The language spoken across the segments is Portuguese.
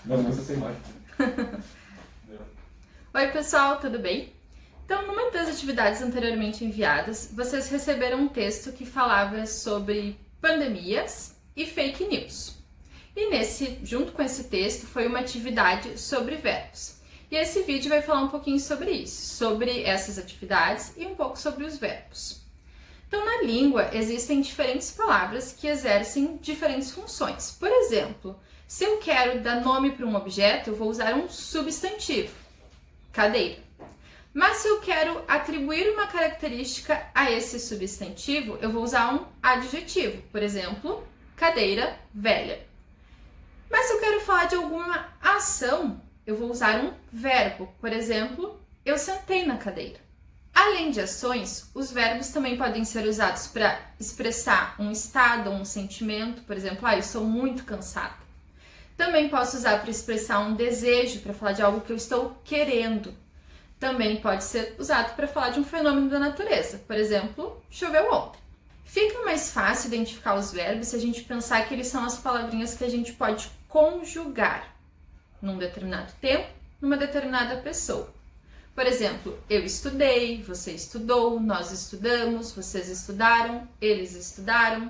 Não, não essa imagem. Oi pessoal, tudo bem? Então, numa das atividades anteriormente enviadas, vocês receberam um texto que falava sobre pandemias e fake news. E junto com esse texto, foi uma atividade sobre verbos. E esse vídeo vai falar um pouquinho sobre isso, sobre essas atividades e um pouco sobre os verbos. Então, na língua, existem diferentes palavras que exercem diferentes funções. Por exemplo, se eu quero dar nome para um objeto, eu vou usar um substantivo, cadeira. Mas se eu quero atribuir uma característica a esse substantivo, eu vou usar um adjetivo. Por exemplo, cadeira velha. Mas se eu quero falar de alguma ação, eu vou usar um verbo. Por exemplo, eu sentei na cadeira. Além de ações, os verbos também podem ser usados para expressar um estado ou um sentimento. Por exemplo, eu estou muito cansada. Também posso usar para expressar um desejo, para falar de algo que eu estou querendo. Também pode ser usado para falar de um fenômeno da natureza. Por exemplo, choveu ontem. Fica mais fácil identificar os verbos se a gente pensar que eles são as palavrinhas que a gente pode conjugar num determinado tempo, numa determinada pessoa. Por exemplo, eu estudei, você estudou, nós estudamos, vocês estudaram, eles estudaram,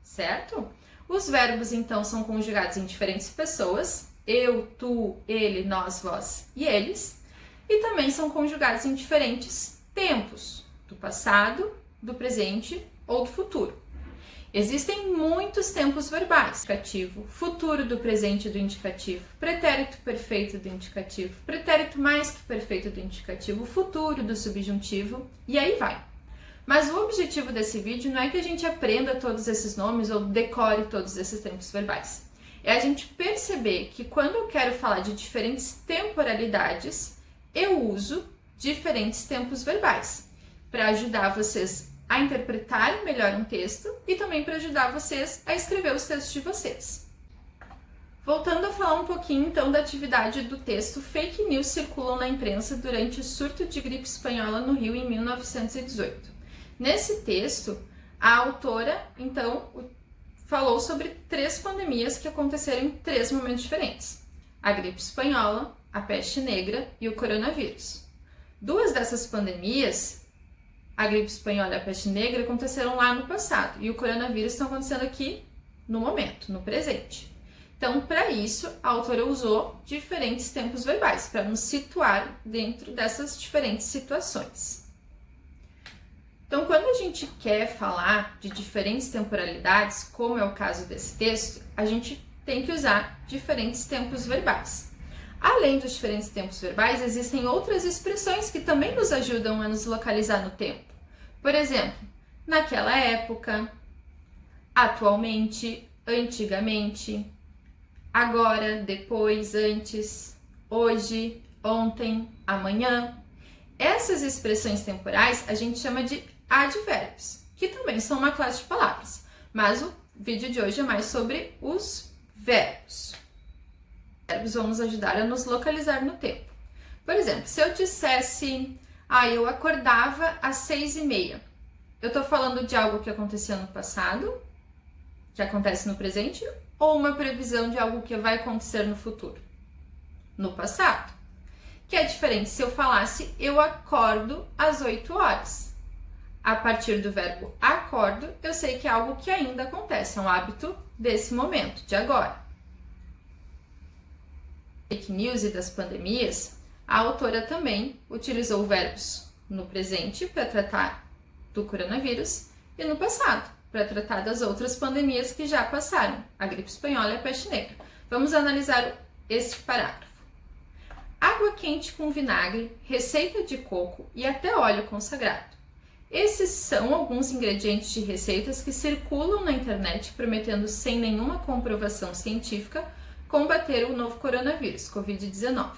certo? Os verbos, então, são conjugados em diferentes pessoas, eu, tu, ele, nós, vós e eles, e também são conjugados em diferentes tempos, do passado, do presente ou do futuro. Existem muitos tempos verbais: indicativo, futuro do presente do indicativo, pretérito perfeito do indicativo, pretérito mais que perfeito do indicativo, futuro do subjuntivo e aí vai. Mas o objetivo desse vídeo não é que a gente aprenda todos esses nomes ou decore todos esses tempos verbais. É a gente perceber que quando eu quero falar de diferentes temporalidades, eu uso diferentes tempos verbais para ajudar vocês a interpretar melhor um texto e também para ajudar vocês a escrever os textos de vocês. Voltando a falar um pouquinho então da atividade do texto Fake News circulam na imprensa durante o surto de gripe espanhola no Rio em 1918. Nesse texto, a autora então falou sobre 3 pandemias que aconteceram em 3 momentos diferentes: a gripe espanhola, a peste negra e o coronavírus. 2 dessas pandemias, a gripe espanhola e a peste negra, aconteceram lá no passado e o coronavírus está acontecendo aqui no momento, no presente. Então, para isso, a autora usou diferentes tempos verbais para nos situar dentro dessas diferentes situações. Então, quando a gente quer falar de diferentes temporalidades, como é o caso desse texto, a gente tem que usar diferentes tempos verbais. Além dos diferentes tempos verbais, existem outras expressões que também nos ajudam a nos localizar no tempo. Por exemplo, naquela época, atualmente, antigamente, agora, depois, antes, hoje, ontem, amanhã. Essas expressões temporais a gente chama de advérbios, que também são uma classe de palavras. Mas o vídeo de hoje é mais sobre os verbos. Os verbos vão nos ajudar a nos localizar no tempo. Por exemplo, se eu dissesse, eu acordava às 6h30. Eu estou falando de algo que aconteceu no passado, que acontece no presente, ou uma previsão de algo que vai acontecer no futuro? No passado. Que é diferente se eu falasse, eu acordo às 8 horas. A partir do verbo acordo, eu sei que é algo que ainda acontece, é um hábito desse momento, de agora. Fake news e das pandemias, a autora também utilizou verbos no presente para tratar do coronavírus e no passado para tratar das outras pandemias que já passaram, a gripe espanhola e a peste negra. Vamos analisar este parágrafo. Água quente com vinagre, receita de coco e até óleo consagrado. Esses são alguns ingredientes de receitas que circulam na internet prometendo, sem nenhuma comprovação científica, combater o novo coronavírus, Covid-19.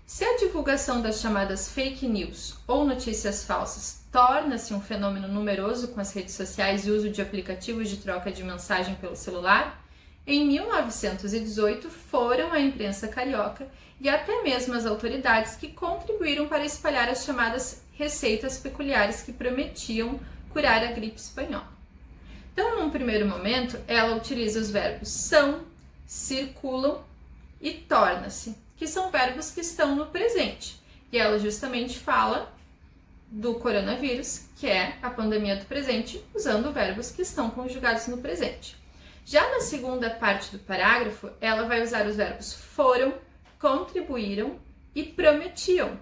Se a divulgação das chamadas fake news ou notícias falsas torna-se um fenômeno numeroso com as redes sociais e o uso de aplicativos de troca de mensagem pelo celular, em 1918 foram a imprensa carioca e até mesmo as autoridades que contribuíram para espalhar as chamadas receitas peculiares que prometiam curar a gripe espanhola. Então, num primeiro momento, ela utiliza os verbos são, circulam e torna-se, que são verbos que estão no presente. E ela justamente fala do coronavírus, que é a pandemia do presente, usando verbos que estão conjugados no presente. Já na segunda parte do parágrafo, ela vai usar os verbos foram, contribuíram e prometiam.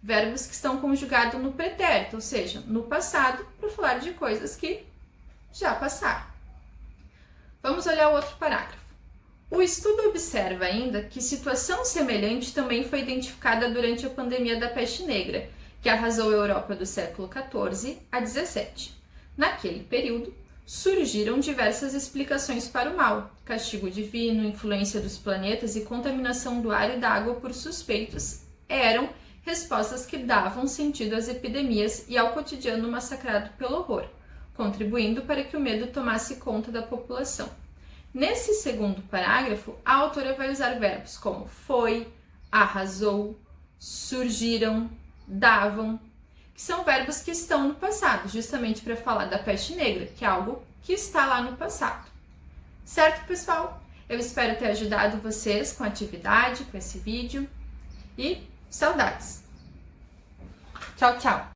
Verbos que estão conjugados no pretérito, ou seja, no passado, para falar de coisas que já passaram. Vamos olhar o outro parágrafo. O estudo observa ainda que situação semelhante também foi identificada durante a pandemia da peste negra, que arrasou a Europa do século XIV a XVII. Naquele período, surgiram diversas explicações para o mal: castigo divino, influência dos planetas e contaminação do ar e da água por suspeitos eram respostas que davam sentido às epidemias e ao cotidiano massacrado pelo horror, contribuindo para que o medo tomasse conta da população. Nesse segundo parágrafo, a autora vai usar verbos como foi, arrasou, surgiram, davam, que são verbos que estão no passado, justamente para falar da peste negra, que é algo que está lá no passado. Certo, pessoal? Eu espero ter ajudado vocês com a atividade, com esse vídeo, e saudades! Tchau, tchau!